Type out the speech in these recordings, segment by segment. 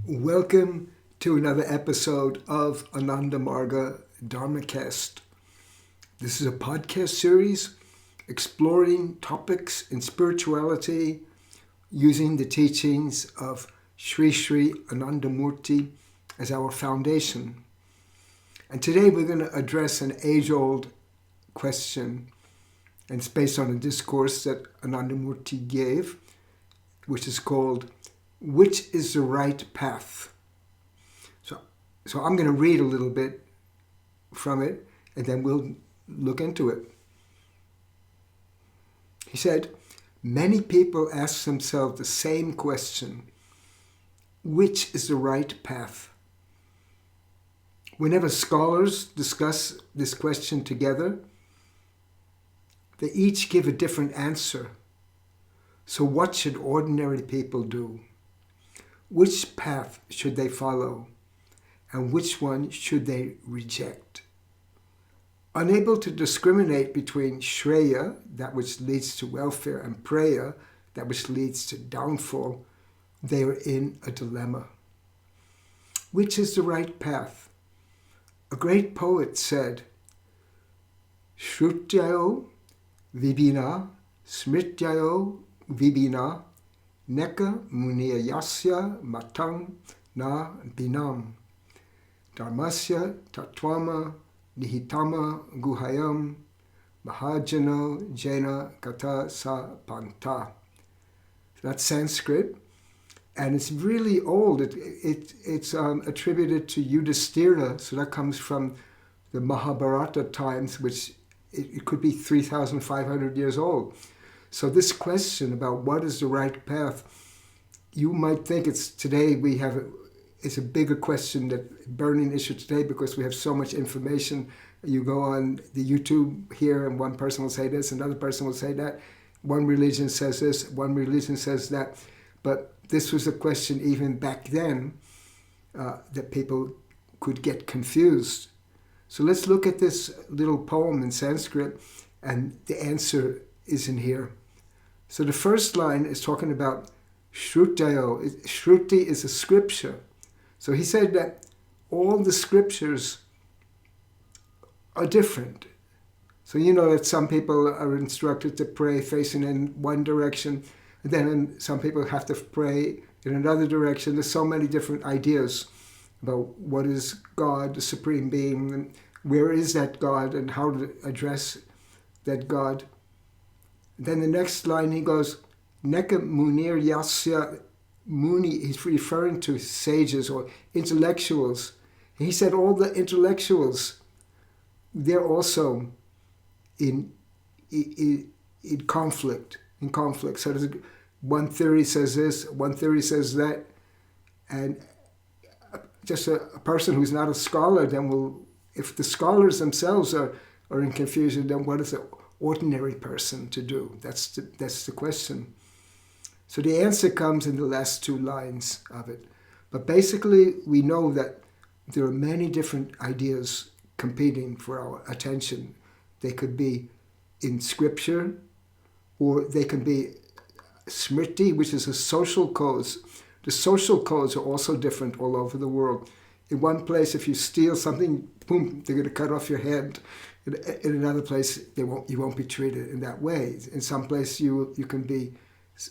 Welcome to another episode of Ananda Marga Dharmacast. This is a podcast series exploring topics in spirituality using the teachings of Sri Sri Anandamurti as our foundation. And today we're going to address an age-old question, and it's based on a discourse that Anandamurti gave, which is called, "Which is the right path?" So I'm going to read a little bit from it, and then we'll look into it. He said, many people ask themselves the same question: which is the right path? Whenever scholars discuss this question together, they each give a different answer. So what should ordinary people do? Which path should they follow? And which one should they reject? Unable to discriminate between Shreya, that which leads to welfare, and Preya, that which leads to downfall, they are in a dilemma. Which is the right path? A great poet said, Shrutyayo vibhina, smrityayo vibhina, neka muniyasya matang na binam. Dharmasya tattvama nihitama guhayam mahajano jena kata sa panta. That's Sanskrit, and it's really old. It's attributed to Yudhisthira, so that comes from the Mahabharata times, which it could be 3,500 years old. So this question about what is the right path, you might think it's today it's a bigger question, that burning issue today, because we have so much information. You go on the YouTube here and one person will say this, another person will say that. One religion says this, one religion says that. But this was a question even back then that people could get confused. So let's look at this little poem in Sanskrit, and the answer is in here. So the first line is talking about Shrutayo. Shruti is a scripture. So he said that all the scriptures are different. So you know that some people are instructed to pray facing in one direction, and then some people have to pray in another direction. There's so many different ideas about what is God, the Supreme Being, and where is that God, and how to address that God. Then the next line he goes, Neka munir yasya. Muni, he's referring to sages or intellectuals. And he said all the intellectuals, they're also in conflict. So there's one theory says this, one theory says that, and just a person who's not a scholar then will, if the scholars themselves are in confusion, then what is an ordinary person to do? That's the question. So the answer comes in the last two lines of it. But basically, we know that there are many different ideas competing for our attention. They could be in scripture, or they can be smriti, which is a social codes. The social codes are also different all over the world. In one place, if you steal something, boom, they're going to cut off your head. In another place, you won't be treated in that way. In some place, you can be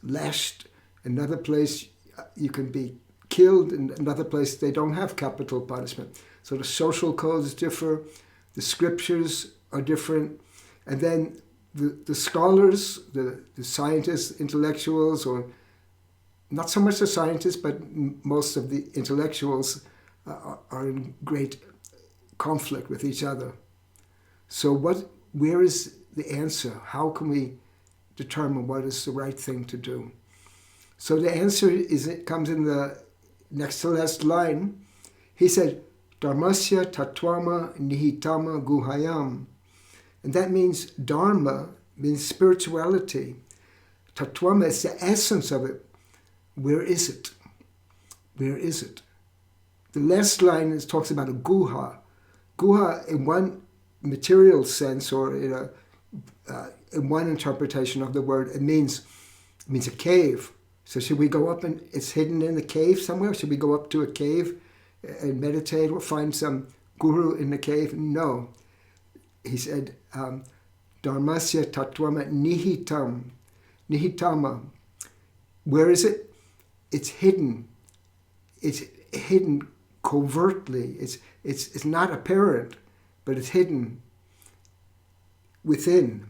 lashed. Another place you can be killed. In another place they don't have capital punishment. So the social codes differ, the scriptures are different, and then the scholars, the scientists, intellectuals, or not so much the scientists, but most of the intellectuals are in great conflict with each other. So where is the answer? How can we determine what is the right thing to do? So the answer comes in the next to last line. He said, Dharmasya tattvama nihitama guhayam. And that means dharma means spirituality. Tattvama is the essence of it. Where is it? Where is it? The last line talks about a guha. Guha, in one material sense, or in one interpretation of the word, it means a cave. So should we go up and it's hidden in the cave somewhere? Should we go up to a cave and meditate or find some guru in the cave? No. He said, Dharmasya tattvama nihitama. Where is it? It's hidden. It's hidden covertly. It's not apparent, but it's hidden within.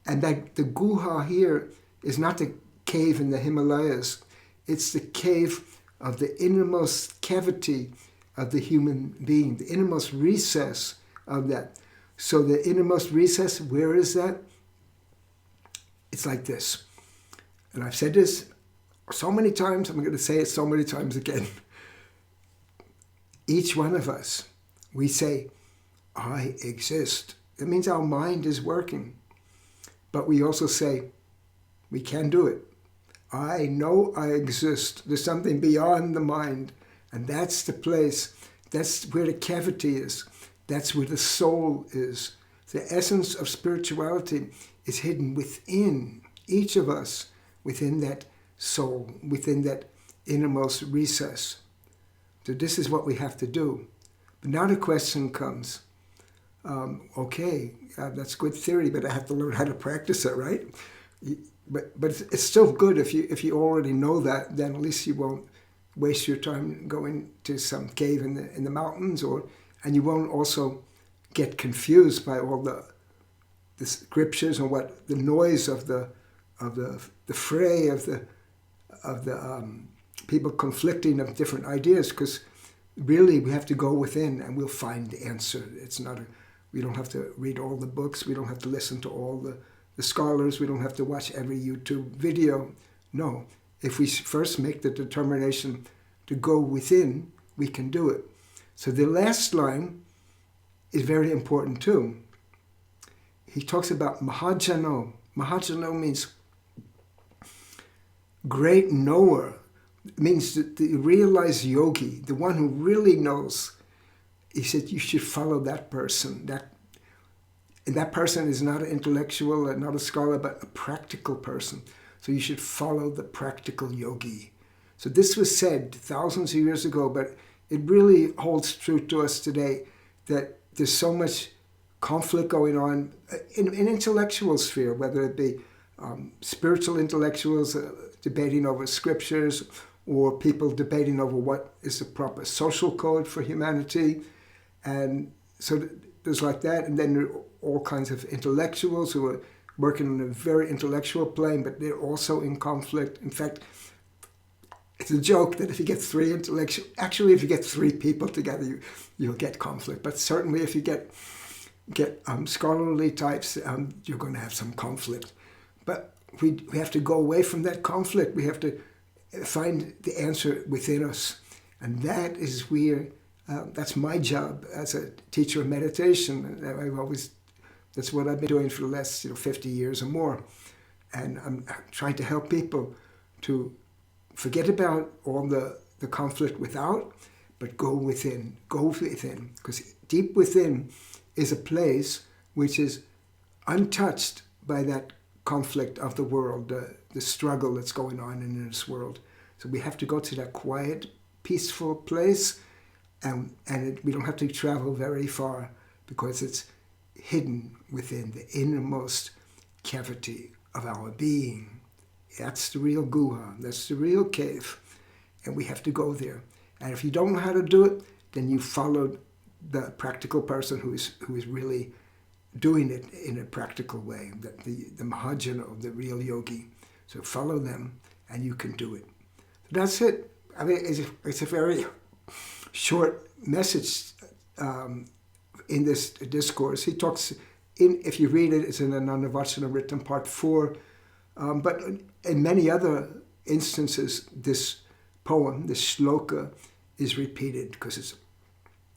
And that the guha here is not the cave in the Himalayas. It's the cave of the innermost cavity of the human being, the innermost recess of that. So the innermost recess, where is that? It's like this. And I've said this so many times, I'm going to say it so many times again. Each one of us, we say, I exist. It means our mind is working. But we also say, we can do it. I know I exist. There's something beyond the mind. And that's the place. That's where the cavity is. That's where the soul is. The essence of spirituality is hidden within each of us, within that soul, within that innermost recess. So this is what we have to do. But now the question comes, that's good theory, but I have to learn how to practice it, right? But it's still good if you already know that, then at least you won't waste your time going to some cave in the mountains, and you won't also get confused by all the scriptures and what the noise of the fray of the people conflicting of different ideas, because really we have to go within and we'll find the answer. We don't have to read all the books, we don't have to listen to all the scholars, we don't have to watch every YouTube video. No, if we first make the determination to go within, we can do it. So the last line is very important too. He talks about Mahajano. Mahajano means great knower. It means the realized yogi, the one who really knows. He said you should follow that person. That person is not an intellectual, not a scholar, but a practical person. So you should follow the practical yogi. So this was said thousands of years ago, but it really holds true to us today that there's so much conflict going on in intellectual sphere, whether it be spiritual intellectuals debating over scriptures, or people debating over what is the proper social code for humanity. And so there's like that. And then there are all kinds of intellectuals who are working on a very intellectual plane, but they're also in conflict. In fact, it's a joke that if you get if you get three people together, you'll get conflict. But certainly if you get scholarly types, you're going to have some conflict. But we have to go away from that conflict. We have to find the answer within us. And that is where, that's my job as a teacher of meditation. That's what I've been doing for the last 50 years or more. And I'm trying to help people to forget about all the conflict without, but go within. Because deep within is a place which is untouched by that conflict of the world, the struggle that's going on in this world. So we have to go to that quiet, peaceful place, and we don't have to travel very far because it's hidden within the innermost cavity of our being. That's the real guha, that's the real cave, and we have to go there. And if you don't know how to do it, then you follow the practical person who is really doing it in a practical way, the Mahajana, the real yogi. So follow them, and you can do it. So that's it. I mean, it's a very short message in this discourse. He talks, if you read it, it's in Ananda Vachana written part 4, but in many other instances, this poem, this shloka, is repeated because it's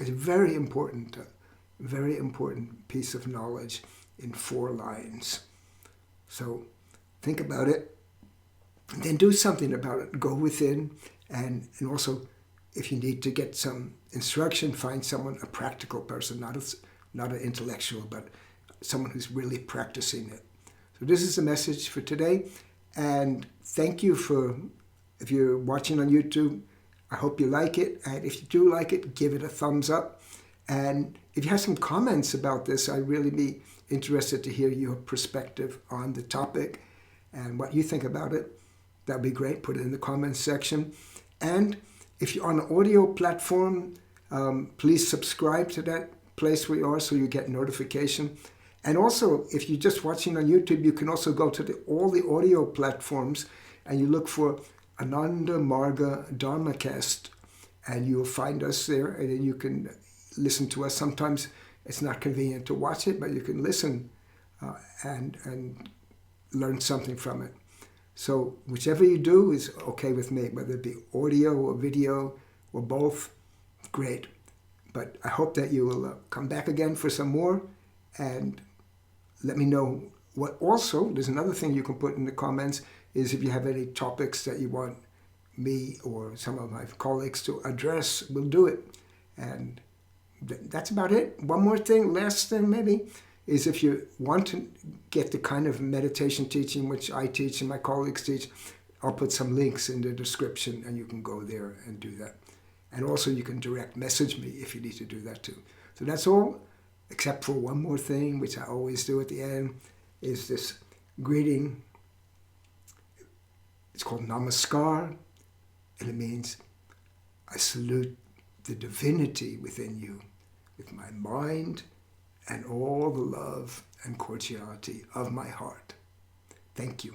a very important piece of knowledge in 4 lines. So think about it, and then do something about it. Go within, and also, if you need to get some instruction, find someone, a practical person, not an intellectual, but someone who's really practicing it. So this is the message for today, and thank you for If you're watching on YouTube, I hope you like it. And if you do like it, give it a thumbs up. And if you have some comments about this, I'd really be interested to hear your perspective on the topic and what you think about it. That'd be great. Put it in the comments section. And if you're on an audio platform, please subscribe to that place where you are so you get notification. And also, if you're just watching on YouTube, you can also go to all the audio platforms and you look for Ananda Marga Dharmacast, and you'll find us there, and then you can listen to us. Sometimes it's not convenient to watch it, but you can listen and learn something from it. So whichever you do is okay with me, whether it be audio or video or both, great. But I hope that you will come back again for some more and let me know what. Also, there's another thing you can put in the comments is if you have any topics that you want me or some of my colleagues to address, we'll do it. And that's about it. One more thing, last thing maybe, is if you want to get the kind of meditation teaching which I teach and my colleagues teach, I'll put some links in the description and you can go there and do that. And also you can direct message me if you need to do that too. So that's all, except for one more thing, which I always do at the end, is this greeting. It's called Namaskar, and it means I salute the divinity within you with my mind and all the love and cordiality of my heart. Thank you.